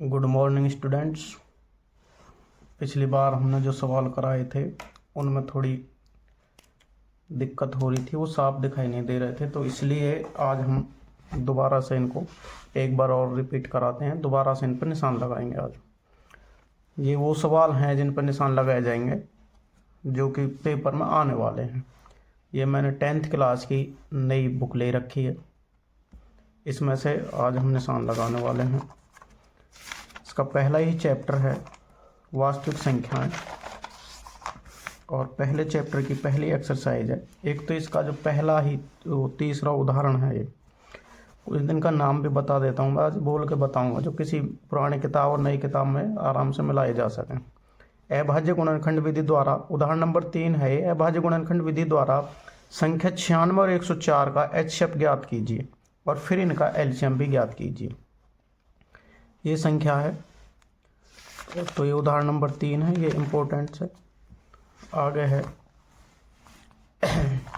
Good morning students. पिछली बार हमने जो सवाल कराए थे उनमें थोड़ी दिक्कत हो रही थी, वो साफ दिखाई नहीं दे रहे थे, तो इसलिए आज हम दोबारा से इनको एक बार और रिपीट कराते हैं। दोबारा से इन पर निशान लगाएंगे। आज ये वो सवाल हैं जिन पर निशान लगाए जाएंगे जो कि पेपर में आने वाले हैं। ये मैंने 10th क्लास की नई बुक ले रखी है, इसमें से आज हम निशान लगाने वाले हैं। इसका पहला ही चैप्टर है वास्तविक संख्याएं, और पहले चैप्टर की पहली एक्सरसाइज है। एक तो इसका जो पहला ही तीसरा उदाहरण है, ये उस दिन का नाम भी बता देता हूँ, आज बोल के बताऊंगा, जो किसी पुरानी किताब और नई किताब में आराम से मिलाए जा सकें। अभाज्य गुणनखंड विधि द्वारा, उदाहरण नंबर 3 है, अभाज्य गुणनखंड विधि द्वारा संख्या 96 और 104 का HCF ज्ञात कीजिए और फिर इनका LCM भी ज्ञात कीजिए। ये संख्या है, तो ये उदाहरण नंबर 3 है, ये इम्पोर्टेंट है। आगे है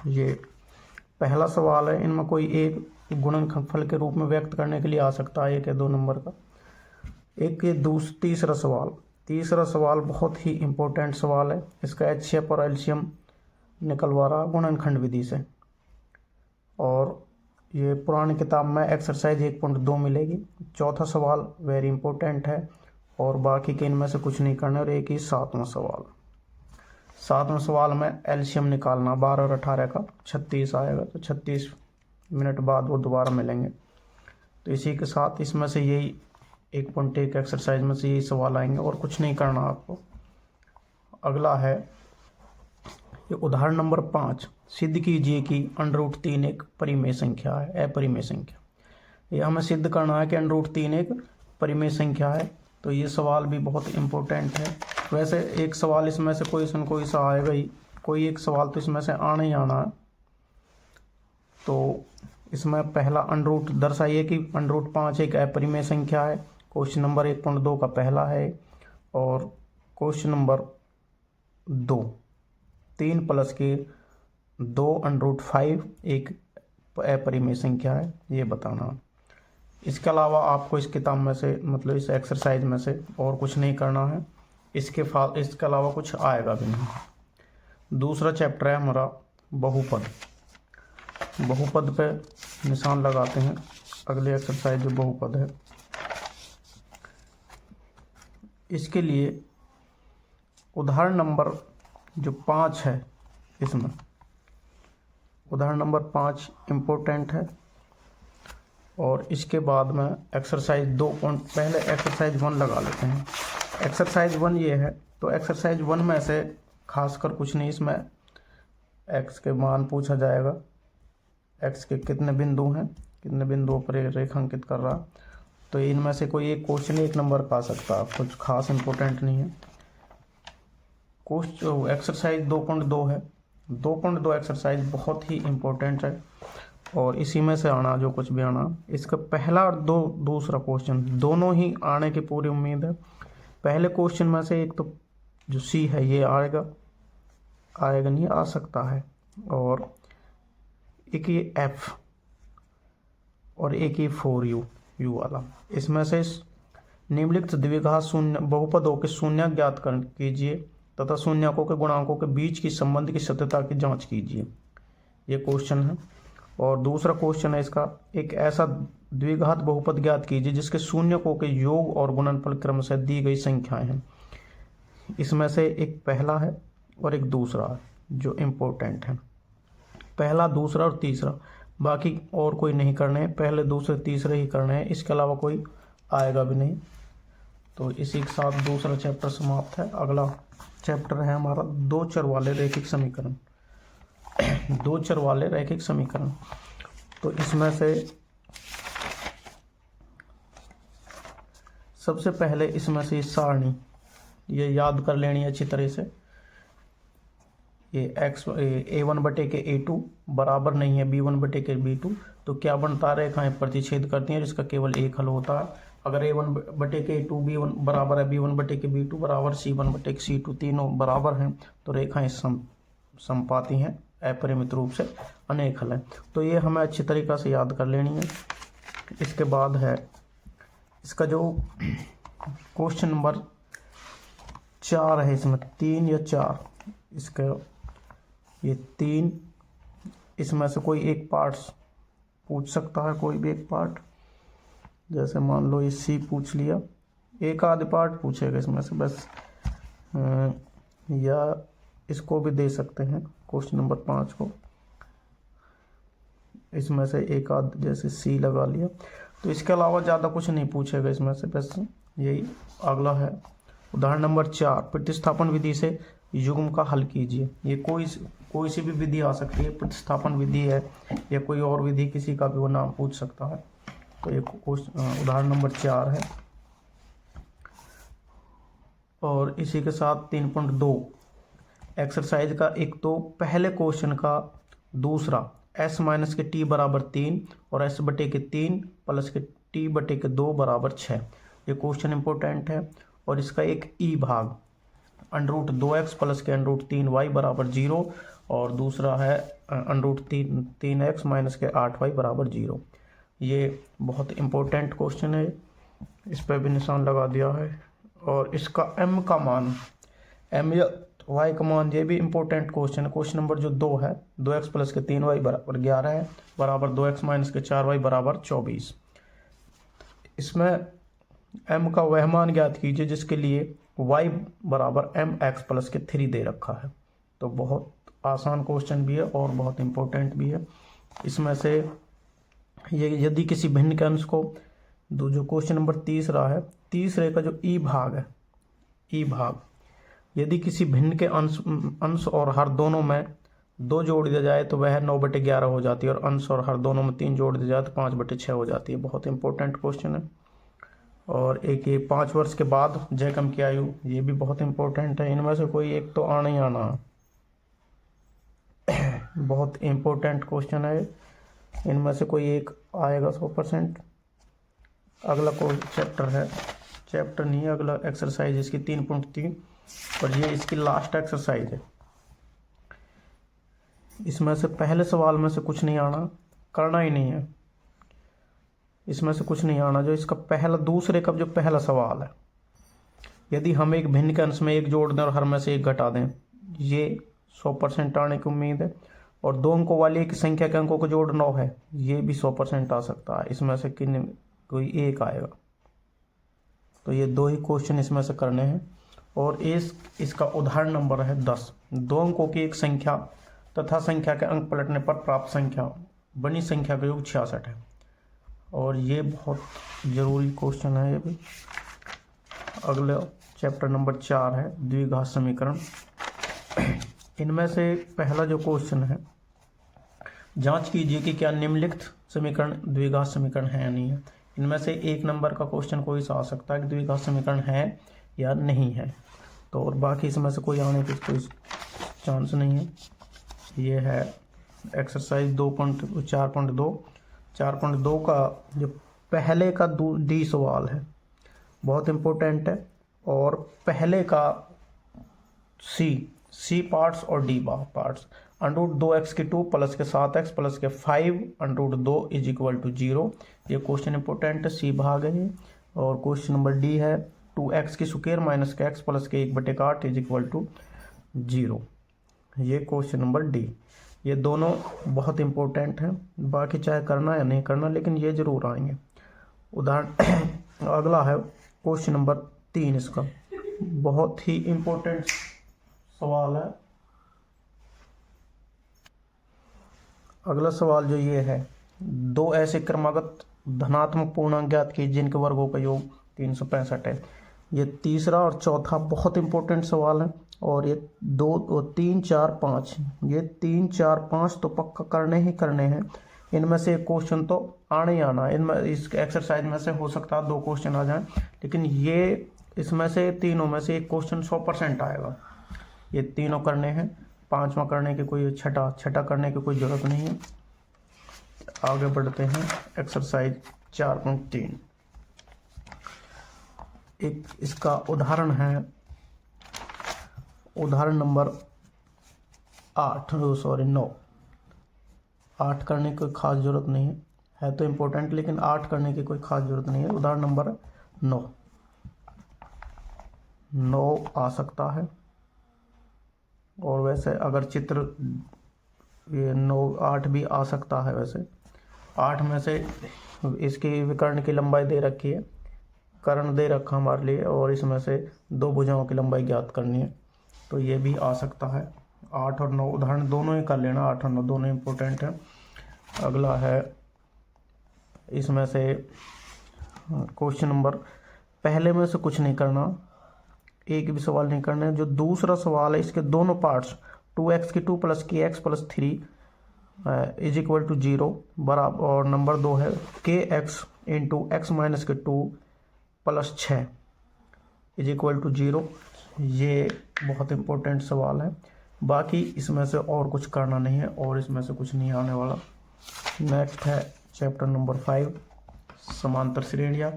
ये पहला सवाल है, इनमें कोई एक गुणनफल के रूप में व्यक्त करने के लिए आ सकता है, 1 या 2 नंबर का। एक ये तीसरा सवाल बहुत ही इम्पोर्टेंट सवाल है। इसका HCF और LCM निकलवा रहा गुणनखंड विधि से, और ये पुरानी किताब में एक्सरसाइज 1.2 मिलेगी। चौथा सवाल वेरी इंपॉर्टेंट है, और बाकी के इनमें से कुछ नहीं करना। और एक ही सातवां सवाल में LCM निकालना, 12 और 18 का 36 आएगा, तो 36 मिनट बाद वो दोबारा मिलेंगे। तो इसी के साथ इसमें से यही 1.1 एक्सरसाइज में से यही सवाल आएंगे, और कुछ नहीं करना आपको। अगला है ये उदाहरण नंबर 5, सिद्ध कीजिए कि √3 एक परिमेय संख्या है, अपरिमेय संख्या। ये हमें सिद्ध करना है कि √3 एक परिमेय संख्या है, तो ये सवाल भी बहुत इम्पोर्टेंट है। वैसे एक सवाल इसमें से कोई सा आएगा ही, कोई एक सवाल तो इसमें से आना ही आना है। तो इसमें पहला दर्शाइए कि √5 एक अपरिमेय संख्या है। क्वेश्चन नंबर 1.2 का पहला है, और क्वेश्चन नंबर 2 3 प्लस के 2 √5 एक अपरिमेय संख्या है, ये बताना। इसके अलावा आपको इस किताब में से, मतलब इस एक्सरसाइज में से और कुछ नहीं करना है। इसके अलावा कुछ आएगा भी नहीं। दूसरा चैप्टर है हमारा बहुपद पे निशान लगाते हैं। अगली एक्सरसाइज जो बहुपद है, इसके लिए उदाहरण नंबर जो 5 है, इसमें उदाहरण नंबर 5 इम्पोर्टेंट है। और इसके बाद में एक्सरसाइज 2 पहले एक्सरसाइज 1 लगा लेते हैं। एक्सरसाइज 1 ये है, तो एक्सरसाइज 1 में से खासकर कुछ नहीं, इसमें x के मान पूछा जाएगा, x के कितने बिंदु हैं, कितने बिंदुओं पर रेखांकित कर रहा। तो इनमें से कोई एक क्वेश्चन 1 नंबर का आ सकता है, कुछ खास इंपॉर्टेंट नहीं है। एक्सरसाइज 2.2 है, 2.2 एक्सरसाइज बहुत ही इम्पोर्टेंट है, और इसी में से आना जो कुछ भी आना। इसका पहला और दूसरा क्वेश्चन दोनों ही आने की पूरी उम्मीद है। पहले क्वेश्चन में से एक तो जो C है ये आएगा नहीं, आ सकता है, और एक ये F और एक ये 4U वाला। इसमें से निम्नलिखित द्विघात शून्य बहुपदों के शून्य ज्ञात कीजिए तथा शून्यकों के गुणांकों के बीच की संबंध की सत्यता की जांच कीजिए, ये क्वेश्चन है। और दूसरा क्वेश्चन है इसका, एक ऐसा द्विघात बहुपद ज्ञात कीजिए जिसके शून्यकों के योग और गुणनफल क्रम से दी गई संख्याएं हैं। इसमें से एक पहला है और एक दूसरा है जो इम्पोर्टेंट है। पहला, दूसरा और तीसरा, बाकी और कोई नहीं करने हैं, पहले दूसरे तीसरे ही करने हैं, इसके अलावा कोई आएगा भी नहीं। तो इसी के साथ दूसरा चैप्टर समाप्त है। अगला चैप्टर है हमारा 2 चर वाले रैखिक समीकरण। 2 चर वाले रैखिक समीकरण, तो इसमें से सबसे पहले इसमें से सारणी ये याद कर लेनी अच्छी तरह से। ये A1/A2 बराबर नहीं है B1/B2, तो क्या बनता है, रेखाएं प्रतिच्छेद करती हैं, जिसका केवल एक हल होता है। अगर A1/A2 B1 बराबर है B1/B2 बराबर C1/C2, तीनों बराबर हैं, तो रेखाएं समपाती हैं, अपरिमित रूप से अनेक हल है। तो ये हमें अच्छी तरीक़ा से याद कर लेनी है। इसके बाद है इसका जो क्वेश्चन नंबर 4 है, इसमें 3 या 4, इसका ये 3, इसमें से कोई एक पार्ट पूछ सकता है, कोई भी एक पार्ट। जैसे मान लो ये सी पूछ लिया, एक आध पार्ट पूछेगा इसमें से बस, या इसको भी दे सकते हैं क्वेश्चन नंबर 5 को, इसमें से एक आध जैसे सी लगा लिया। तो इसके अलावा ज़्यादा कुछ नहीं पूछेगा इसमें से, बस यही। अगला है उदाहरण नंबर 4, प्रतिस्थापन विधि से युग्म का हल कीजिए। ये कोई सी भी विधि आ सकती है, प्रतिस्थापन विधि है या कोई और विधि, किसी का भी वो नाम पूछ सकता है। तो ये उदाहरण नंबर 4 है। और इसी के साथ 3.2 एक्सरसाइज का एक तो पहले क्वेश्चन का दूसरा, s माइनस के t बराबर 3 और s बटे के 3 प्लस के t बटे के 2 बराबर 6। ये क्वेश्चन इंपॉर्टेंट है। और इसका एक ई भाग √2x प्लस के √3y बराबर 0, और दूसरा है √3x माइनस के 8y बराबर 0। ये बहुत इंपॉर्टेंट क्वेश्चन है, इस पर भी निशान लगा दिया है। और इसका m का मान, m या y का मान, ये भी इंपॉर्टेंट क्वेश्चन है। क्वेश्चन नंबर जो 2 है, 2x प्लस के 3y बराबर 11 है, बराबर 2x माइनस के 4y बराबर 24। इसमें m का वह मान ज्ञात कीजिए जिसके लिए y बराबर mx प्लस के 3 दे रखा है। तो बहुत आसान क्वेश्चन भी है और बहुत इंपॉर्टेंट भी है। इसमें से ये यदि किसी भिन्न के अंश को, जो क्वेश्चन नंबर तीसरा है, तीसरे का जो ई भाग है, ई भाग, यदि किसी भिन्न के अंश और हर दोनों में 2 जोड़ दिया जाए तो वह 9/11 हो जाती है, और अंश और हर दोनों में 3 जोड़ दिया जाए तो 5/6 हो जाती है। बहुत इंपॉर्टेंट क्वेश्चन है। और एक ये 5 वर्ष के बाद जैकब की आयु, ये भी बहुत इंपॉर्टेंट है। इनमें से कोई एक तो आना ही आना बहुत इंपॉर्टेंट क्वेश्चन है, इनमें से कोई एक आएगा 100%। अगला कोई चैप्टर है, चैप्टर नहीं, अगला एक्सरसाइज इसकी 3.3, और ये इसकी लास्ट एक्सरसाइज है। इसमें से पहले सवाल में से कुछ नहीं आना, करना ही नहीं है, इसमें से कुछ नहीं आना। जो इसका पहला, दूसरे का जो पहला सवाल है, यदि हम एक भिन्न के अंश में 1 जोड़ दें और हर में से 1 घटा दें, ये 100% आने की उम्मीद है। और 2 अंकों वाली एक संख्या के अंकों को जोड़ 9 है, ये भी 100% आ सकता है। इसमें से कोई एक आएगा। तो ये 2 ही क्वेश्चन इसमें से करने हैं। और इसका उदाहरण नंबर है 10। 2 अंकों की एक संख्या तथा संख्या के अंक पलटने पर प्राप्त संख्या बनी संख्या का योग 66 है। और ये बहुत ज़रूरी क्वेश्चन है ये भी। अगला चैप्टर नंबर 4 है द्विघात समीकरण। इनमें से पहला जो क्वेश्चन है, जांच कीजिए कि क्या निम्नलिखित समीकरण द्विघात समीकरण है या नहीं है। इनमें से 1 नंबर का क्वेश्चन कोई सा आ सकता है कि द्विघात समीकरण है या नहीं है। तो और बाकी इसमें से कोई आने की कोई चांस नहीं है। ये है एक्सरसाइज 4.2। 4.2 का जो पहले का डी सवाल है, बहुत इम्पोर्टेंट है। और पहले का सी पार्ट्स और डी पार्ट्स, √2x की 2 प्लस के 7x प्लस के 5 √2 = 0। ये क्वेश्चन इंपॉर्टेंट है, सी भाग है। और क्वेश्चन नंबर डी है 2x की स्क्वायर माइनस के x प्लस के 1/8 = 0। ये क्वेश्चन नंबर डी। ये दोनों बहुत इंपॉर्टेंट हैं, बाकी चाहे करना या नहीं करना, लेकिन ये जरूर आएंगे। उदाहरण अगला है क्वेश्चन नंबर 3। इसका बहुत ही इंपॉर्टेंट सवाल है। अगला सवाल जो ये है, 2 ऐसे क्रमागत धनात्मक पूर्णांक ज्ञात कीजिए जिनके वर्गों का योग 365 है। ये तीसरा और चौथा बहुत इंपॉर्टेंट सवाल है। और ये 2, 3, 4, 5, ये 3, 4, 5 तो पक्का करने ही करने हैं। इनमें से एक क्वेश्चन तो आना ही आना। इनमें इस एक्सरसाइज में से हो सकता है 2 क्वेश्चन आ जाएं, लेकिन ये इसमें से तीनों में से एक क्वेश्चन 100% आएगा। ये तीनों करने हैं, 5वां करने की कोई, छठा करने की कोई ज़रूरत नहीं है। आगे बढ़ते हैं एक्सरसाइज 4.3। एक इसका उदाहरण है, उदाहरण नंबर 9। 8 करने की कोई खास ज़रूरत नहीं है तो इम्पोर्टेंट, लेकिन 8 करने की कोई खास ज़रूरत नहीं है। उदाहरण नंबर 9। 9 आ सकता है। और वैसे अगर चित्र ये 9 8 भी आ सकता है। वैसे 8 में से इसकी विकर्ण की लंबाई दे रखी है, कर्ण दे रखा हमारे लिए, और इसमें से 2 भुजाओं की लंबाई ज्ञात करनी है, तो ये भी आ सकता है। 8 और 9 उदाहरण दोनों ही कर लेना, 8 और 9 दोनों इम्पोर्टेंट हैं। अगला है इसमें से क्वेश्चन नंबर, पहले में से कुछ नहीं करना, एक भी सवाल नहीं करना है। जो दूसरा सवाल है इसके दोनों पार्ट्स 2x की 2 प्लस की x plus 3 is equal to 0 बराबर, और नंबर 2 है के एक्स इंटू एक्स माइनस के 2 प्लस 6 इज इक्वल टू 0। ये बहुत इंपॉर्टेंट सवाल है। बाकी इसमें से और कुछ करना नहीं है, और इसमें से कुछ नहीं आने वाला। नेक्स्ट है चैप्टर नंबर 5 समांतर श्रेणियाँ।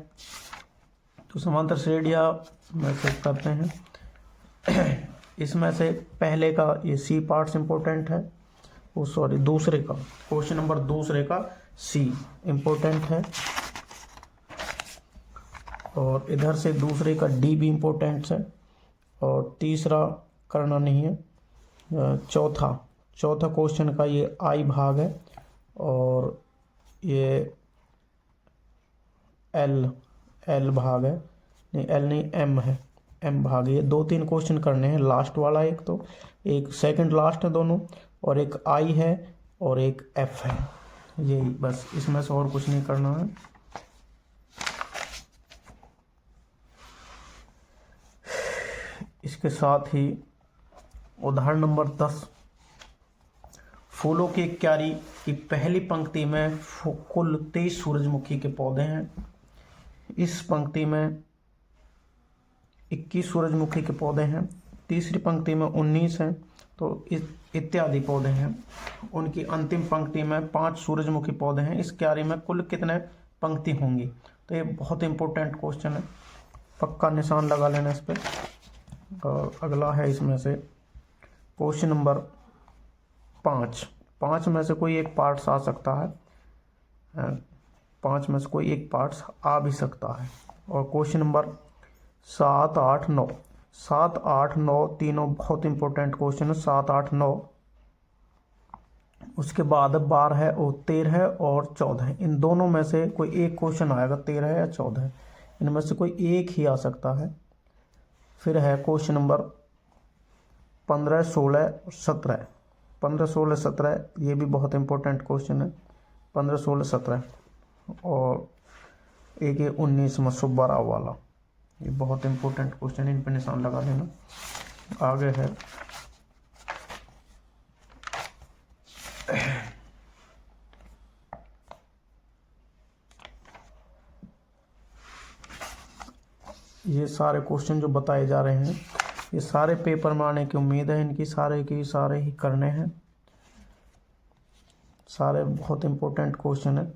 तो समांतर श्रेणियाँ में से करते हैं। इसमें से पहले का ये सी पार्ट्स इंपॉर्टेंट है, वो सॉरी दूसरे का, क्वेश्चन नंबर दूसरे का सी इंपॉर्टेंट है, और इधर से दूसरे का डी भी इंपॉर्टेंट है, और तीसरा करना नहीं है। चौथा क्वेश्चन का ये आई भाग है, और ये एल भाग है, नहीं एल नहीं एम है, एम भाग। ये 2-3 क्वेश्चन करने हैं। लास्ट वाला एक सेकंड लास्ट है दोनों, और एक आई है और एक एफ है। यही बस, इसमें से और कुछ नहीं करना है। इसके साथ ही उदाहरण नंबर 10, फूलों की एक क्यारी की पहली पंक्ति में कुल 23 सूरजमुखी के पौधे हैं। इस पंक्ति में 21 सूरजमुखी के पौधे हैं, तीसरी पंक्ति में 19 हैं, तो इत्यादि पौधे हैं। उनकी अंतिम पंक्ति में 5 सूरजमुखी पौधे हैं। इस क्यारी में कुल कितने पंक्ति होंगी? तो ये बहुत इंपॉर्टेंट क्वेश्चन है, पक्का निशान लगा लेना इस पर। और अगला है इसमें से क्वेश्चन नंबर 5 में से कोई एक पार्ट्स आ सकता है, 5 में से कोई एक पार्ट्स आ भी सकता है। और क्वेश्चन नंबर 7, 8, 9 तीनों बहुत इंपॉर्टेंट क्वेश्चन है। 7, 8, 9, उसके बाद 12 है और 13 और 14। इन दोनों में से कोई एक क्वेश्चन आएगा, 13 या 14, इनमें से कोई एक ही आ सकता है। फिर है क्वेश्चन नंबर 15, 16, 17। 15, 16, 17 ये भी बहुत इंपॉर्टेंट क्वेश्चन है, 15, 16, 17। और एक ये 19वां सुब्बा राव वाला, ये बहुत इंपॉर्टेंट क्वेश्चन, इन पर निशान लगा लेना। आगे है ये सारे क्वेश्चन जो बताए जा रहे हैं, ये सारे पेपर में आने की उम्मीद है। इनकी सारे ही करने हैं, सारे बहुत इंपॉर्टेंट क्वेश्चन है।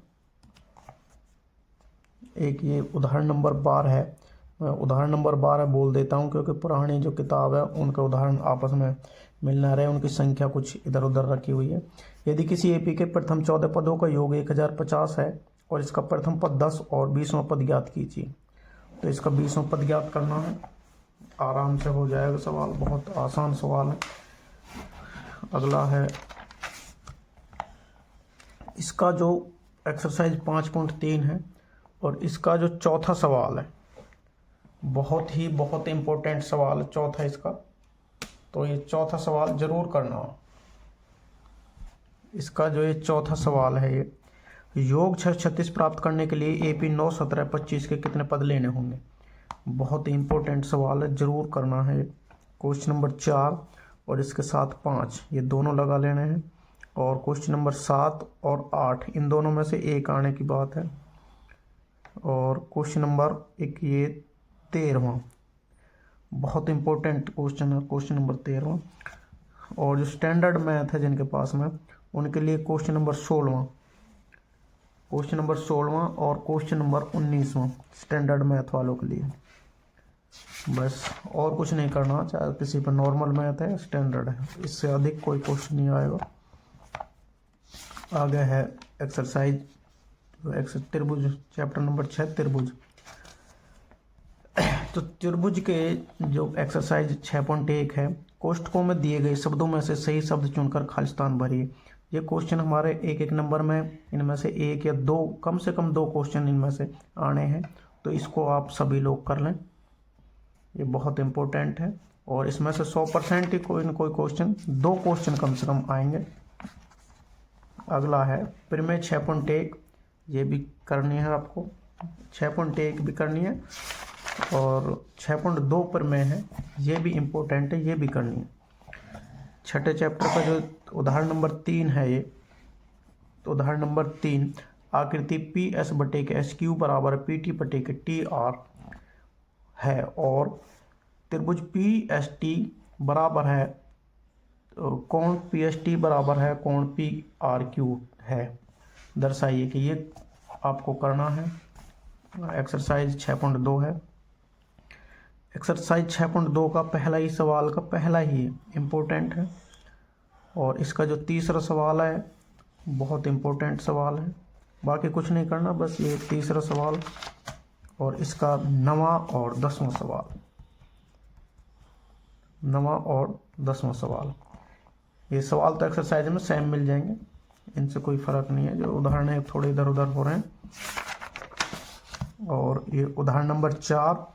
एक ये उदाहरण नंबर 12 है, मैं उदाहरण नंबर 12 बोल देता हूँ, क्योंकि पुरानी जो किताब है उनका उदाहरण आपस में मिल ना रहे, उनकी संख्या कुछ इधर उधर रखी हुई है। यदि किसी एपी के प्रथम 14 पदों का योग 1050 है और इसका प्रथम पद 10 और 20वां पद ज्ञात कीजिए। तो इसका 20वां पद ज्ञात करना है, आराम से हो जाएगा सवाल, बहुत आसान सवाल है। अगला है इसका जो एक्सरसाइज 5.3 है, और इसका जो चौथा सवाल है, बहुत इंपॉर्टेंट सवाल है चौथा इसका। तो ये चौथा सवाल जरूर करना। इसका जो ये चौथा सवाल है, ये योग 636 प्राप्त करने के लिए AP 9, 17, 25 के कितने पद लेने होंगे? बहुत ही इंपॉर्टेंट सवाल है, जरूर करना है। क्वेश्चन नंबर 4 और इसके साथ 5 ये दोनों लगा लेने हैं, और क्वेश्चन नंबर 7 और 8 इन दोनों में से एक आने की बात है। और क्वेश्चन नंबर एक ये 13वां बहुत इंपॉर्टेंट क्वेश्चन है, क्वेश्चन नंबर 13वां। और जो स्टैंडर्ड मैथ है जिनके पास में, उनके लिए क्वेश्चन नंबर 16वां और क्वेश्चन नंबर 19वां स्टैंडर्ड मैथ वालों के लिए। बस और कुछ नहीं करना, चाहे किसी पर नॉर्मल मैथ है स्टैंडर्ड है, इससे अधिक कोई क्वेश्चन नहीं आएगा। आगे है एक्सरसाइज त्रिभुज, चैप्टर नंबर 6 त्रिभुज। तो त्रिभुज के जो एक्सरसाइज 6.1 है, कोष्ठकों में दिए गए शब्दों में से सही शब्द चुनकर खाली स्थान भरिए। ये क्वेश्चन हमारे एक एक नंबर में, इनमें से एक या दो, कम से कम 2 क्वेश्चन इनमें से आने हैं, तो इसको आप सभी लोग कर लें, ये बहुत इम्पोर्टेंट है। और इसमें से 100% ही कोई न कोई क्वेश्चन, 2 क्वेश्चन कम से कम आएंगे। अगला है प्रमेय 6.1, ये भी करनी है आपको, 6.1 भी करनी है, और 6.2 प्रमेय है, ये भी इम्पोर्टेंट है, ये भी करनी है। छठे चैप्टर का जो उदाहरण नंबर 3 है, ये तो उदाहरण नंबर 3, आकृति पी एस बटे के एस क्यू बराबर पी टी बटे के टी आर है, और त्रिभुज पी एस टी बराबर है, कोण पी एस टी बराबर है कोण पी आर क्यू है। दर्शाइए कि ये आपको करना है। एक्सरसाइज 6.2 है। एक्सरसाइज 6.2 का पहला ही सवाल का पहला ही इम्पोर्टेंट है, और इसका जो तीसरा सवाल है बहुत इम्पोर्टेंट सवाल है। बाकी कुछ नहीं करना, बस ये तीसरा सवाल और इसका 9वां और 10वां सवाल, 9वां और 10वां सवाल। ये सवाल तो एक्सरसाइज में सेम मिल जाएंगे, इनसे कोई फर्क नहीं है। जो उदाहरण है थोड़े इधर उधर हो रहे हैं। और ये उदाहरण नंबर 4,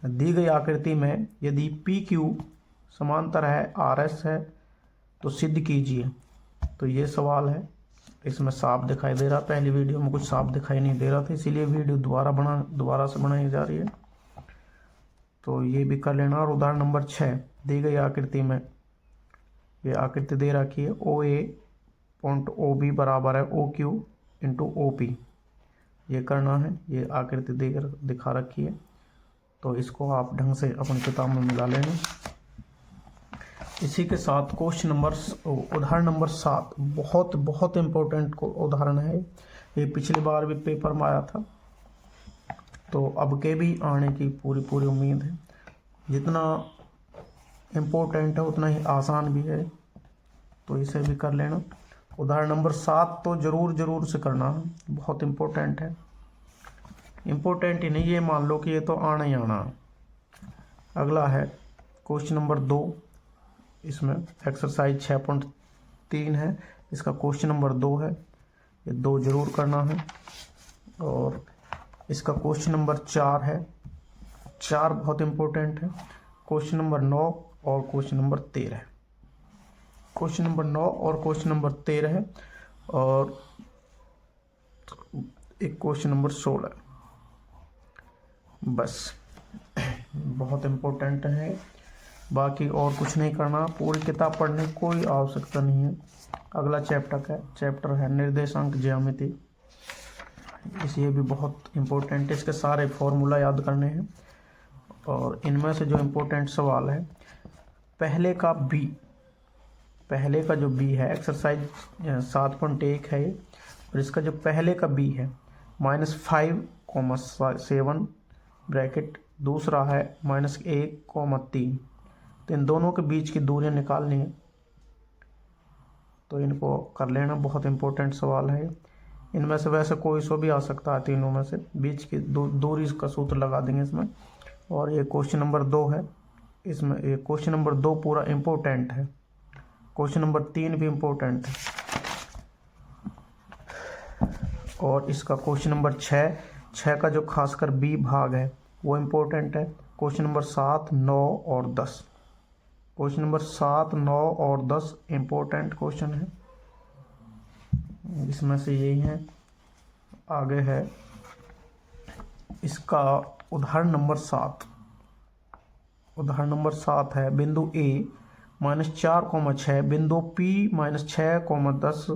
दी गई आकृति में यदि पी क्यू समांतर है आर एस है तो सिद्ध कीजिए। तो ये सवाल है, इसमें साफ दिखाई दे रहा, पहली वीडियो में कुछ साफ दिखाई नहीं दे रहा था, इसीलिए वीडियो दोबारा से बनाई जा रही है, तो ये भी कर लेना। और उदाहरण नंबर 6, दी गई आकृति में, ये आकृति दे रखी है, ओ ए पॉइंट ओ बी बराबर है O Q into O P, ये करना है। ये आकृति दिखा रखी है, तो इसको आप ढंग से अपनी किताब में मिला लेना। इसी के साथ क्वेश्चन नंबर उदाहरण नंबर 7 बहुत बहुत इम्पोर्टेंट उदाहरण है। ये पिछली बार भी पेपर में आया था, तो अब के भी आने की पूरी उम्मीद है। जितना इम्पोर्टेंट है उतना ही आसान भी है, तो इसे भी कर लेना। उदाहरण नंबर 7 तो ज़रूर से करना है, बहुत इम्पोर्टेंट है। इम्पोर्टेंट ही नहीं, ये मान लो कि ये तो आना ही आना। अगला है क्वेश्चन नंबर 2, इसमें एक्सरसाइज 6.3 है, इसका क्वेश्चन नंबर 2 है, ये 2 जरूर करना है। और इसका क्वेश्चन नंबर 4 है, 4 बहुत इम्पोर्टेंट है। क्वेश्चन नंबर 9 और क्वेश्चन नंबर 13, क्वेश्चन नंबर 9 और क्वेश्चन नंबर 13 है, और एक क्वेश्चन नंबर 16, बस बहुत इम्पोर्टेंट है। बाकी और कुछ नहीं करना, पूरी किताब पढ़ने की कोई आवश्यकता नहीं है। अगला चैप्टर है निर्देशांक ज्यामिति, ये भी बहुत इम्पोर्टेंट है, इसके सारे फॉर्मूला याद करने हैं। और इनमें से जो इम्पोर्टेंट सवाल है, पहले का जो बी है, एक्सरसाइज 7.1 है, और इसका जो पहले का बी है -5,7 ब्रैकेट, दूसरा है -1,3, तो इन दोनों के बीच की दूरियां निकालनी है, तो इनको कर लेना, बहुत इम्पोर्टेंट सवाल है। इनमें से वैसे कोई सो भी आ सकता है, तीनों में से बीच की दूरी का सूत्र लगा देंगे इसमें। और ये क्वेश्चन नंबर 2 है, इसमें ये क्वेश्चन नंबर 2 पूरा इम्पोर्टेंट है, क्वेश्चन नंबर 3 भी इम्पोर्टेंट है, और इसका क्वेश्चन नंबर 6 का जो खासकर बी भाग है वो इम्पोर्टेंट है। क्वेश्चन नंबर 7, 9 और 10, क्वेश्चन नंबर 7, 9 और 10 इम्पोर्टेंट क्वेश्चन है, इसमें से यही है। आगे है इसका उदाहरण नंबर 7, उदाहरण नंबर 7 है, बिंदु ए -4,6 बिंदु P -6,10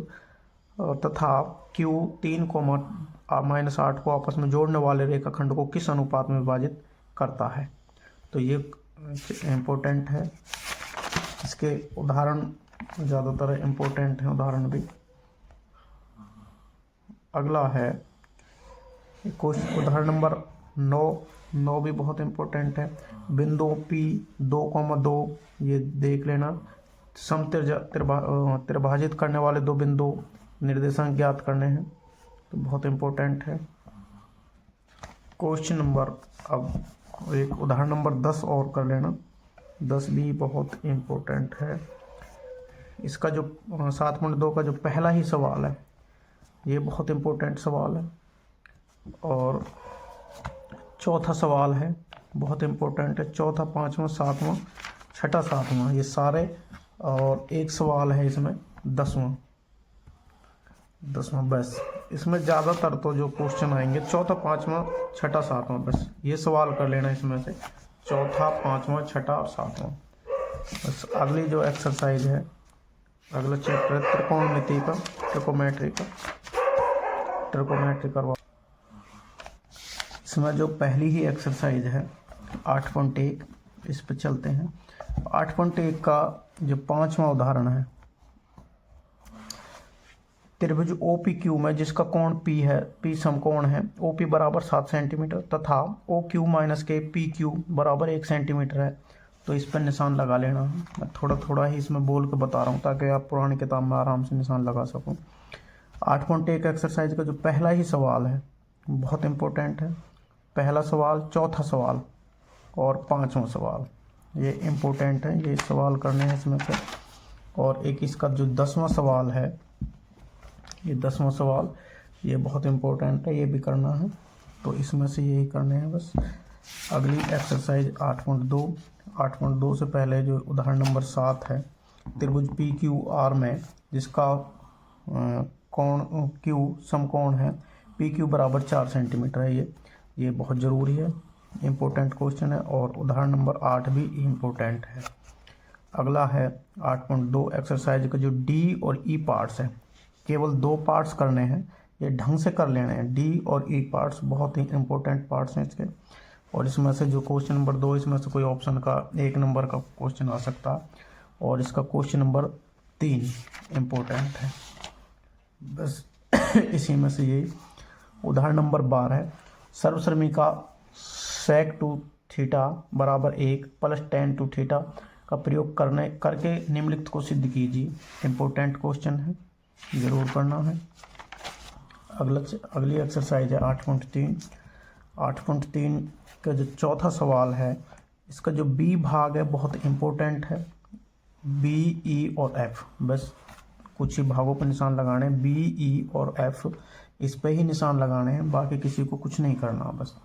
तथा Q 3,-8 को आपस में जोड़ने वाले रेखाखंड को किस अनुपात में विभाजित करता है। तो ये इम्पोर्टेंट है, इसके उदाहरण ज़्यादातर इम्पोर्टेंट हैं, उदाहरण भी। अगला है उदाहरण नंबर 9 भी बहुत इम्पोर्टेंट है। बिंदु P 2,2, ये देख लेना। त्रिभाजित करने वाले 2 बिंदु निर्देशांक ज्ञात करने हैं, तो बहुत इम्पोर्टेंट है। क्वेश्चन नंबर अब और एक उदाहरण नंबर 10 और कर लेना। 10 भी बहुत इम्पोर्टेंट है। इसका जो 7.2 का जो पहला ही सवाल है ये बहुत इम्पोर्टेंट सवाल है। और चौथा सवाल है बहुत इम्पोर्टेंट है। चौथा, पाँचवा, सातवां, छठा, सातवां ये सारे, और एक सवाल है इसमें 10वां। बस इसमें ज़्यादातर तो जो क्वेश्चन आएंगे चौथा, पाँचवा, छठा, सातवां, बस ये सवाल कर लेना इसमें से। चौथा, पाँचवा, छठा और सातवां। बस अगली जो एक्सरसाइज है, अगला चैप्टर है त्रिकोणमिति का, ट्रिकोमेट्री करवा। इसमें जो पहली ही एक्सरसाइज है 8.1, इस पे चलते हैं। 8.1 का जो 5वां उदाहरण है, त्रिभुज OPQ में जिसका कोण P है, P समकोण है, OP बराबर 7 सेंटीमीटर तथा OQ माइनस के PQ बराबर 1 सेंटीमीटर है, तो इस पर निशान लगा लेना है। मैं थोड़ा थोड़ा ही इसमें बोल के बता रहा हूँ ताकि आप पुरानी किताब में आराम से निशान लगा सकूँ। 8.1 एक्सरसाइज का जो पहला ही सवाल है बहुत इम्पोर्टेंट है। पहला सवाल, चौथा सवाल और 5वां सवाल ये इम्पोर्टेंट है, ये सवाल करने हैं इसमें से। और एक इसका जो 10वां सवाल है, ये 10वां सवाल ये बहुत इम्पोर्टेंट है, ये भी करना है, तो इसमें से यही करने हैं बस। अगली एक्सरसाइज 8.2 से पहले जो उदाहरण नंबर 7 है, त्रिभुज PQR में जिसका कोण Q समकोण है, PQ बराबर 4 सेंटीमीटर है, ये बहुत ज़रूरी है, इम्पोर्टेंट क्वेश्चन है। और उदाहरण नंबर 8 भी इम्पोर्टेंट है। अगला है 8.2 एक्सरसाइज का जो D और E पार्ट्स है, केवल 2 पार्ट्स करने हैं, ये ढंग से कर लेने हैं। D और E पार्ट्स बहुत ही इम्पोर्टेंट पार्ट्स हैं इसके। और इसमें से जो क्वेश्चन नंबर 2, इसमें से कोई ऑप्शन का 1 नंबर का क्वेश्चन आ सकता है, और इसका क्वेश्चन नंबर 3 इम्पोर्टेंट है बस। इसी में से यही। उदाहरण नंबर 12 है, सर्वश्रमिका sec टू थीटा बराबर 1 प्लस tan टू थीटा का प्रयोग करके निम्नलिखित को सिद्ध कीजिए। इम्पोर्टेंट क्वेश्चन है, ज़रूर करना है। अगली एक्सरसाइज है 8.3। 8.3 का जो चौथा सवाल है, इसका जो B भाग है बहुत इम्पोर्टेंट है। B, E और F, बस कुछ ही भागों पर निशान लगाने हैं। B, E और F इस पे ही निशान लगाने हैं, बाकी किसी को कुछ नहीं करना, बस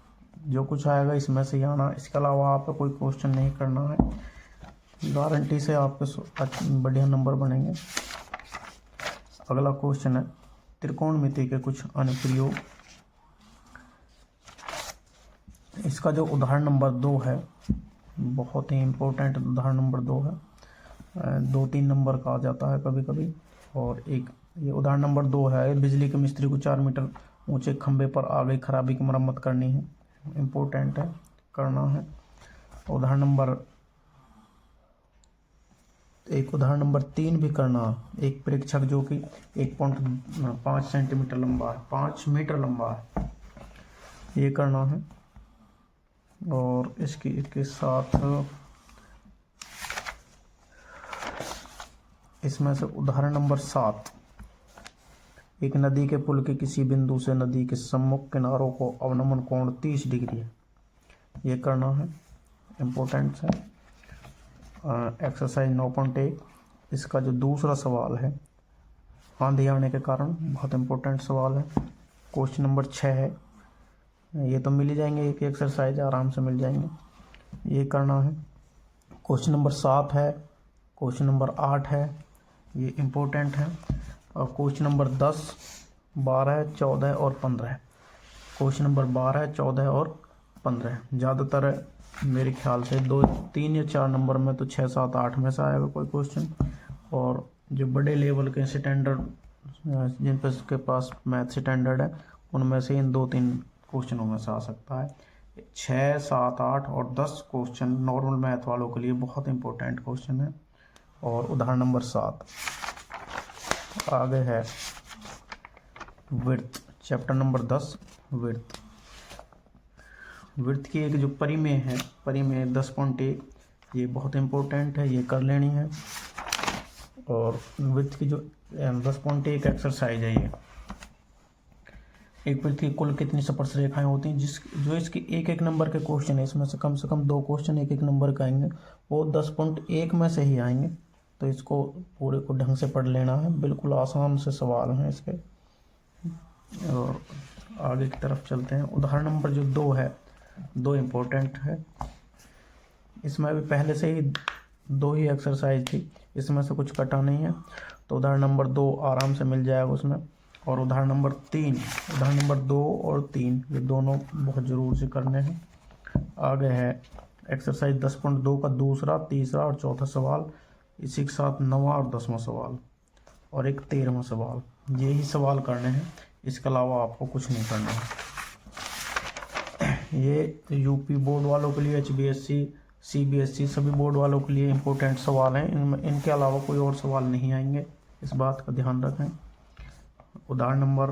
जो कुछ आएगा इसमें से ही आना। इसके अलावा आपको कोई क्वेश्चन नहीं करना है, गारंटी से आपके बढ़िया नंबर बनेंगे। अगला क्वेश्चन है त्रिकोणमिति के कुछ अनुप्रयोग। इसका जो उदाहरण नंबर 2 है बहुत ही इम्पोर्टेंट उदाहरण नंबर 2 है, 2-3 नंबर का आ जाता है कभी कभी। और एक ये उदाहरण नंबर 2 है, बिजली के मिस्त्री को 4 मीटर ऊंचे खंभे पर आ गई खराबी की मरम्मत करनी है, इम्पोर्टेंट है, करना है। उदाहरण नंबर 3 भी करना। एक प्रेक्षक जो कि 1.5 सेंटीमीटर लंबा है, 5 मीटर लंबा है, ये करना है। और इसके साथ इसमें से उदाहरण नंबर 7, एक नदी के पुल के किसी बिंदु से नदी के सम्मुख किनारों को अवनमन कोण 30 डिग्री है, ये करना है, इम्पोर्टेंट है। एक्सरसाइज 9.1, इसका जो दूसरा सवाल है, आंधी आने के कारण, बहुत इम्पोर्टेंट सवाल है। क्वेश्चन नंबर 6 है, ये तो मिल ही जाएंगे, एक एक्सरसाइज आराम से मिल जाएंगे, ये करना है। क्वेश्चन नंबर 7 है, क्वेश्चन नंबर 8 है, ये इम्पोर्टेंट है। और क्वेश्चन नंबर 10, 12, 14 और 15 है। क्वेश्चन नंबर 12, 14 और 15 ज़्यादातर मेरे ख्याल से 2, 3 या 4 नंबर में तो 6, 7, 8 में से आएगा कोई क्वेश्चन। और जो बड़े लेवल के स्टैंडर्ड जिन पर के पास मैथ स्टैंडर्ड है, उनमें से इन 2-3 क्वेश्चनों में से आ सकता है। 6, 7, 8 और 10 क्वेश्चन नॉर्मल मैथ वालों के लिए बहुत इंपॉर्टेंट क्वेश्चन है। और उदाहरण नंबर 7 आगे है width, chapter number 10 width. Width की एक जो परिमेय है, परिमेय 10.1, ये बहुत इंपॉर्टेंट है, ये कर लेनी है। और विड्थ की जो 10.1 एक्सरसाइज है, एक वृत्त की कुल कितनी स्पर्श रेखाएं होती हैं, जो इसके एक एक नंबर के क्वेश्चन है, इसमें से कम 2 क्वेश्चन एक एक नंबर का आएंगे, वो 10.1 में से ही आएंगे। तो इसको पूरे को ढंग से पढ़ लेना है, बिल्कुल आसान से सवाल हैं इसके। और आगे की तरफ चलते हैं। उदाहरण नंबर जो 2 है, 2 इम्पोर्टेंट है। इसमें भी पहले से ही 2 ही एक्सरसाइज थी, इसमें से कुछ कटा नहीं है, तो उदाहरण नंबर 2 आराम से मिल जाएगा उसमें। और उदाहरण नंबर 2 और 3 ये दोनों बहुत ज़रूर से करने हैं। आगे है एक्सरसाइज 10.2 का दूसरा, तीसरा और चौथा सवाल, इसी के साथ 9वां और 10वां सवाल और एक 13वां सवाल। यही सवाल करने हैं, इसके अलावा आपको कुछ नहीं करना है। ये यूपी बोर्ड वालों के लिए, HBSC, CBSE सभी बोर्ड वालों के लिए इम्पोर्टेंट सवाल हैं। इनके अलावा कोई और सवाल नहीं आएंगे, इस बात का ध्यान रखें। उदाहरण नंबर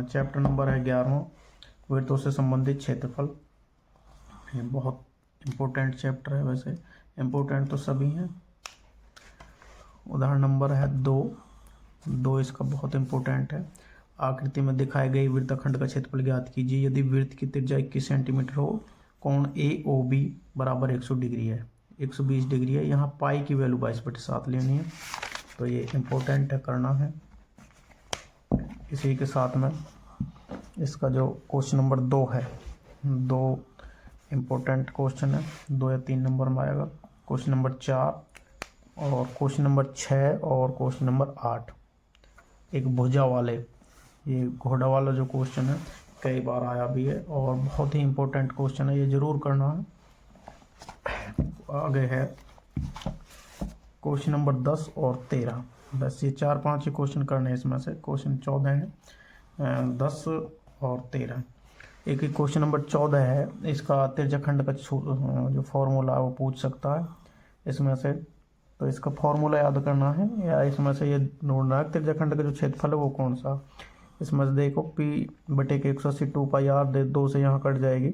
चैप्टर नंबर है 11वां, वृत्तों से संबंधित क्षेत्रफल। ये बहुत इम्पोर्टेंट चैप्टर है, वैसे इम्पोर्टेंट तो सभी हैं। उदाहरण नंबर है 2 इसका बहुत इम्पोर्टेंट है। आकृति में दिखाए गए वृत्तखंड का क्षेत्रफल ज्ञात कीजिए। यदि वृत्त की त्रिज्या 21 सेंटीमीटर हो, कोण AOB बराबर 100 डिग्री है, 120 डिग्री है। यहाँ पाई की वैल्यू 22/7 लेनी है, तो ये इम्पोर्टेंट है, करना है। इसी के साथ में इसका जो क्वेश्चन नंबर 2 है, 2 इम्पोर्टेंट क्वेश्चन है, 2 या 3 नंबर में आएगा। क्वेश्चन नंबर 4 और क्वेश्चन नंबर 6 और क्वेश्चन नंबर 8, एक भुजा वाले, ये घोड़ा वाला जो क्वेश्चन है कई बार आया भी है और बहुत ही इम्पोर्टेंट क्वेश्चन है, ये जरूर करना है। आगे है क्वेश्चन नंबर 10 और 13, बस ये 4-5 ही क्वेश्चन करने हैं। इसमें से क्वेश्चन 14 है, 10 और 13। एक ही क्वेश्चन नंबर 14 है, इसका त्रिज्याखंड का जो फॉर्मूला है वो पूछ सकता है इसमें से, तो इसका फॉर्मूला याद करना है, या इसमें से ये ढूंढना है त्रिज्याखंड का जो क्षेत्रफल है वो कौन सा। इसमें से देखो P/180 2πr दे 2 से यहाँ कट जाएगी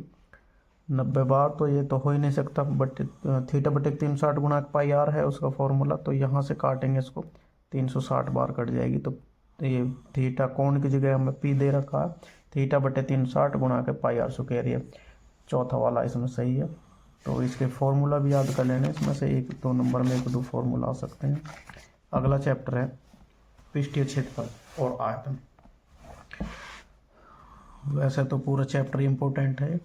90 बार, तो ये तो हो ही नहीं सकता। बट θ/360 गुणा πr है उसका फॉर्मूला, तो यहाँ से काटेंगे इसको 360 बार कट जाएगी। तो ये थीटा कोण की जगह हमें P दे रखा है, θ/360 गुणा के πr स्क्वायर, ये चौथा वाला इसमें सही है। तो इसके फॉर्मूला भी याद कर लेने, इसमें से 1-2 नंबर में 1-2 फॉर्मूला आ सकते हैं। अगला चैप्टर है पृष्ठीय क्षेत्रफल और आयतन। वैसे तो पूरा चैप्टर इम्पोर्टेंट है।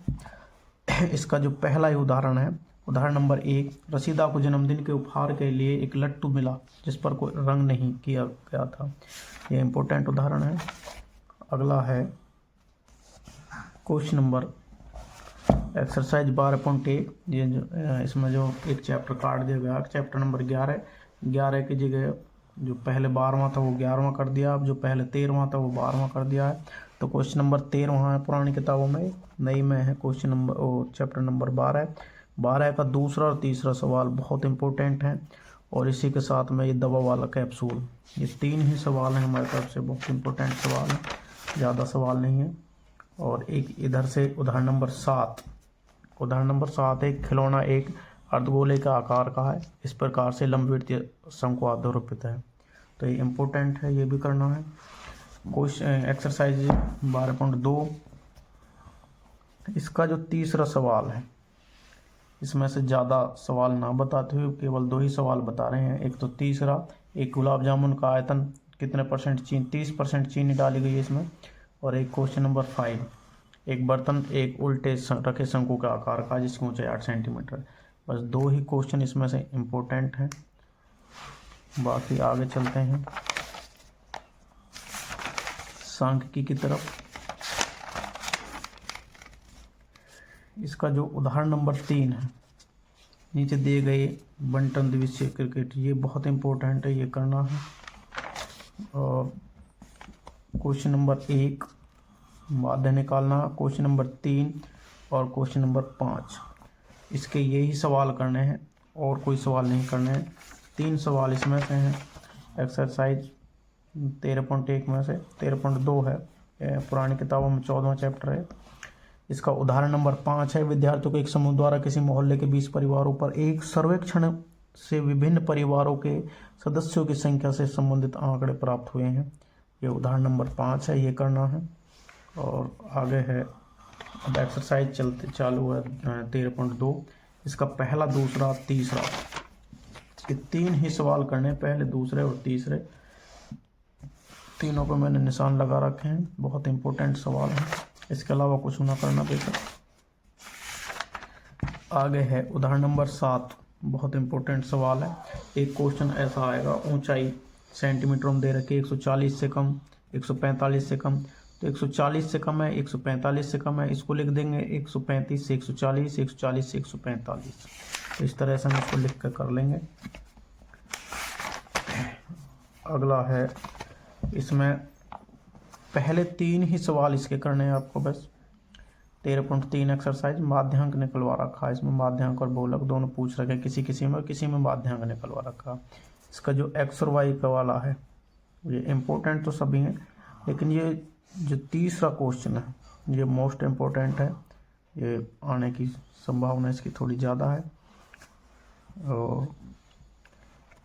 इसका जो पहला ही उदाहरण है, उदाहरण नंबर 1, रसीदा को जन्मदिन के उपहार के लिए एक लट्टू मिला जिस पर कोई रंग नहीं किया गया था। ये इम्पोर्टेंट उदाहरण है। अगला है क्वेश्चन नंबर एक्सरसाइज 12.1, ये इसमें जो एक चैप्टर काट दिया गया, चैप्टर नंबर 11 की जगह जो पहले 12वां था वो 11वां कर दिया, अब जो पहले 13वां था वो 12वां कर दिया है। तो क्वेश्चन नंबर 13 है पुरानी किताबों में, नई में है क्वेश्चन नंबर चैप्टर नंबर 12 का दूसरा और तीसरा सवाल बहुत इंपॉर्टेंट है। और इसी के साथ में ये दवा वाला कैप्सूल, ये 3 ही सवाल हैं हमारी तरफ से, बहुत इंपॉर्टेंट सवाल है, ज़्यादा सवाल नहीं है। और एक इधर से उदाहरण नंबर 7, एक खिलौना एक अर्धगोले का आकार का है, इस प्रकार से लंबवृत्तीय शंकु आधारोपित है। तो ये इम्पोर्टेंट है, ये भी करना है। क्वेश्चन एक्सरसाइज 12.2, इसका जो तीसरा सवाल है, इसमें से ज़्यादा सवाल ना बताते हुए केवल 2 ही सवाल बता रहे हैं। एक तो तीसरा, एक गुलाब जामुन का आयतन कितने परसेंट चीनी, 30% चीनी डाली गई है इसमें। और एक क्वेश्चन नंबर 5, एक बर्तन एक उल्टे रखे शंकु का आकार का जिसकी ऊंचाई 8 सेंटीमीटर। बस 2 ही क्वेश्चन इसमें से इम्पोर्टेंट हैं, बाकी आगे चलते हैं सांख्यिकी की तरफ। इसका जो उदाहरण नंबर 3 है, नीचे दिए गए बंटन द्वितीय क्रिकेट, ये बहुत इम्पोर्टेंट है, ये करना है। और क्वेश्चन नंबर 1 माध्य निकालना, क्वेश्चन नंबर 3 और क्वेश्चन नंबर 5, इसके यही सवाल करने हैं और कोई सवाल नहीं करने हैं। 3 सवाल इसमें से हैं। एक्सरसाइज 13.1 में से 13.2 है, पुरानी किताबों में 14वां चैप्टर है। इसका उदाहरण नंबर 5 है, विद्यार्थियों के एक समूह द्वारा किसी मोहल्ले के 20 परिवारों पर एक सर्वेक्षण से विभिन्न परिवारों के सदस्यों की संख्या से संबंधित आंकड़े प्राप्त हुए हैं। ये उदाहरण नंबर 5 है, ये करना है। और आगे है, अब एक्सरसाइज चालू है 13.2। इसका पहला, दूसरा, तीसरा, ये 3 ही सवाल करने, पहले, दूसरे और तीसरे, तीनों पे मैंने निशान लगा रखे हैं। बहुत इंपॉर्टेंट सवाल है, इसके अलावा कुछ ना करना बेशक। आगे है उदाहरण नंबर 7, बहुत इंपॉर्टेंट सवाल है। एक क्वेश्चन ऐसा आएगा, ऊंचाई सेंटीमीटर में दे रखी है 140 से कम, 145 से कम। तो 140 से कम है, 145 से कम है, इसको लिख देंगे 135 से 140, 140 से 145। तो इस तरह से हम इसको लिख कर लेंगे। अगला है, इसमें पहले 3 ही सवाल इसके करने हैं आपको बस। 13.3 एक्सरसाइज, माध्यांक निकलवा रखा है इसमें, माध्यांक और बहुलक दोनों पूछ रखे, किसी में माध्यांक निकलवा रखा। इसका जो एक्स और वाई का वाला है, ये इम्पोर्टेंट तो सभी हैं, लेकिन ये जो तीसरा क्वेश्चन है ये मोस्ट इम्पोर्टेंट है, ये आने की संभावना इसकी थोड़ी ज़्यादा है। और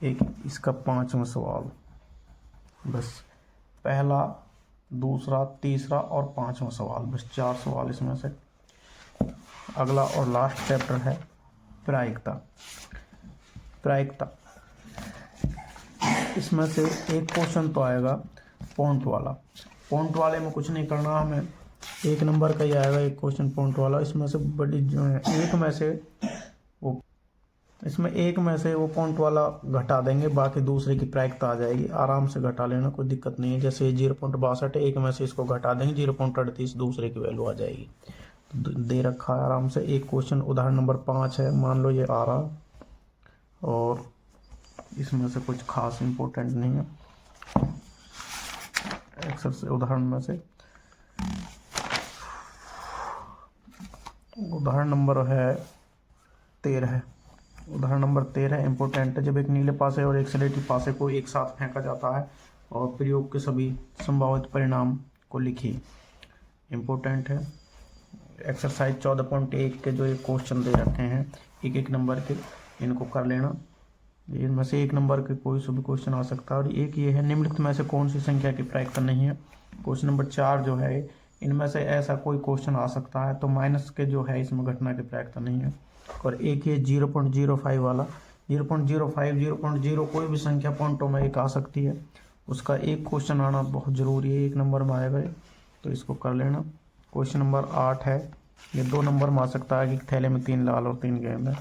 एक इसका 5वां सवाल, बस पहला, दूसरा, तीसरा और 5वां सवाल, बस 4 सवाल इसमें से। अगला और लास्ट चैप्टर है प्रायिकता। प्रायिकता, इसमें से एक क्वेश्चन तो आएगा पॉइंट वाला। पॉइंट वाले में कुछ नहीं करना हमें, 1 नंबर का ही आएगा एक क्वेश्चन पॉइंट वाला। इसमें से बड़ी एक में से वो पॉइंट वाला घटा देंगे, बाकी दूसरे की प्रायिकता आ जाएगी। आराम से घटा लेना, कोई दिक्कत नहीं है। जैसे 0.62 है, एक में से इसको घटा देंगे, 0.38 दूसरे की वैल्यू आ जाएगी। दे रखा है आराम से। एक क्वेश्चन उदाहरण नंबर 5 है, मान लो ये आ रहा, और इसमें से कुछ खास इंपॉर्टेंट नहीं है एक्सरसाइज उदाहरण में से। उदाहरण नंबर है 13 है। उदाहरण नंबर 13 इंपॉर्टेंट है। जब एक नीले पासे और एक स्लेटी पासे को एक साथ फेंका जाता है और प्रयोग के सभी संभावित परिणाम को लिखिए। इंपॉर्टेंट है। एक्सरसाइज 14.1 के जो ये क्वेश्चन दे रखे हैं 1-1 नंबर के, इनको कर लेना। इनमें से 1 नंबर के कोई सा भी क्वेश्चन आ सकता है। और एक ये है, निम्नलिखित में से कौन सी संख्या की प्रायिकता नहीं है। क्वेश्चन नंबर 4 जो है, इनमें से ऐसा कोई क्वेश्चन आ सकता है तो माइनस के जो है इसमें घटना की प्रायिकता नहीं है। और एक ये 0.05 वाला, 0.05, 0.0 कोई भी संख्या पॉइंटों में एक आ सकती है, उसका एक क्वेश्चन आना बहुत ज़रूरी है, 1 नंबर में आएगा, तो इसको कर लेना। क्वेश्चन नंबर 8 है, ये 2 नंबर में आ सकता है कि थैले में 3 लाल और 3 गेंद है।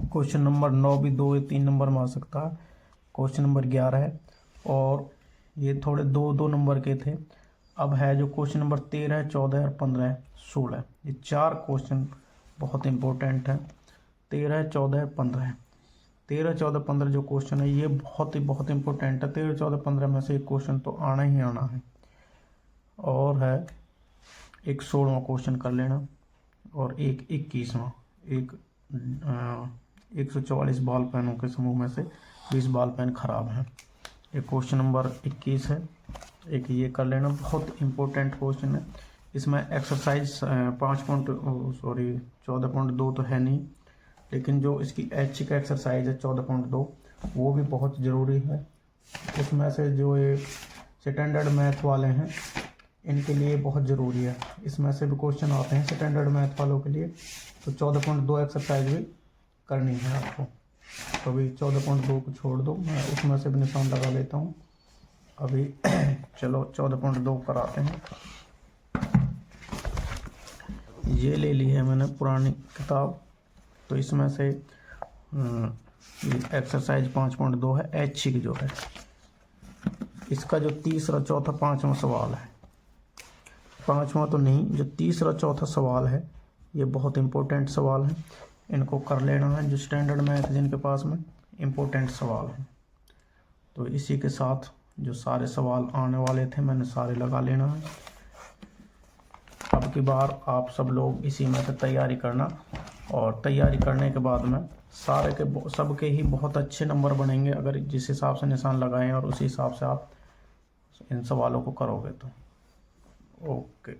क्वेश्चन नंबर 9 भी 2-3 नंबर में आ सकता है। क्वेश्चन नंबर 11 है, और ये थोड़े 2-2 नंबर के थे। अब है जो क्वेश्चन नंबर 13, 14 और 15, 16, ये 4 क्वेश्चन बहुत इंपॉर्टेंट है। 13, 14, 15, 13, 14, 15 जो क्वेश्चन है ये बहुत इंपॉर्टेंट है। 13, 14, 15 में से एक क्वेश्चन तो आना ही आना है। और है एक 16वां क्वेश्चन कर लेना, और एक 21वां। एक 144 बॉल पेनों के समूह में से 20 बॉल पेन खराब हैं। एक क्वेश्चन नंबर 21 है, एक ये कर लेना, बहुत इंपॉर्टेंट क्वेश्चन है। इसमें एक्सरसाइज 14.2 तो है नहीं, लेकिन जो इसकी एच का एक्सरसाइज है 14.2 वो भी बहुत ज़रूरी है। इसमें से जो ये स्टैंडर्ड मैथ वाले हैं इनके लिए बहुत ज़रूरी है। इसमें से भी क्वेश्चन आते हैं स्टैंडर्ड मैथ वालों के लिए, तो 14.2 एक्सरसाइज भी करनी है आपको। तो अभी 14.2 को छोड़ दो, मैं उसमें से भी निशान लगा लेता हूँ अभी। चलो 14.2 कराते हैं। ये ले ली है मैंने पुरानी किताब, तो इसमें से एक्सरसाइज 5.2 है, एच की जो है, इसका जो तीसरा, चौथा, 5वां सवाल है, 5वां तो नहीं, जो तीसरा, चौथा सवाल है ये बहुत इंपॉर्टेंट सवाल है, इनको कर लेना है। जो स्टैंडर्ड मैथ जिनके पास में इंपॉर्टेंट सवाल हैं, तो इसी के साथ जो सारे सवाल आने वाले थे मैंने सारे लगा लेना है। अब की बार आप सब लोग इसी में से तैयारी करना, और तैयारी करने के बाद में सारे के सबके ही बहुत अच्छे नंबर बनेंगे अगर जिस हिसाब से निशान लगाएं और उसी हिसाब से आप इन सवालों को करोगे तो। ओके।